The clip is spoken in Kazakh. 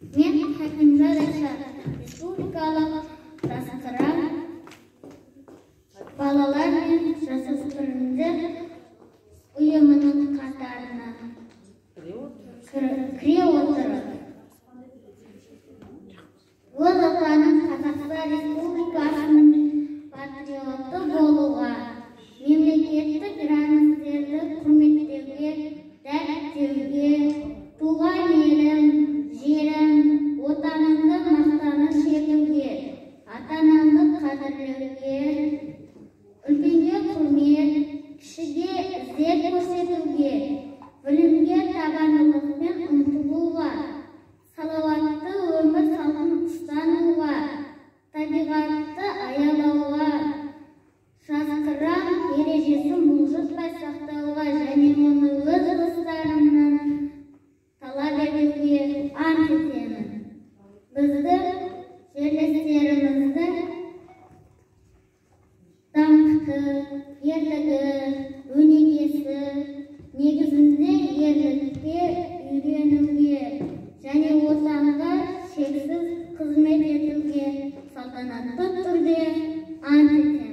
Мен Хакимжан Айша, республикалық жастар балалар мен жасөспірімдер ұйымының қатарына кіре отырып, өз отаның Қазақстан Республикасының патриоты болуға, мемлекеттік рәміздерді құрметтеуге, дәріптеуге, туған елім, жерім, отанымды мақтаныш етуге, ата-анамды қадірлеуге, үлкенге құрмет, кішіге ізет көрсетуге, білімге табандылықпен ұмтылуға, салауатты өмір салтын ұстануға, табиғатты аялауға, жастырам ережесін бұлжытпай сақтауға және оны өз достарымнан талап етуге ант етемін. Біздің жерлестеріміздің даңқты, ерлігі, өнегесі негізінде ерлікке үйренуге және отанға шексіз қызмет етуге салтанатты түрде ант етемін.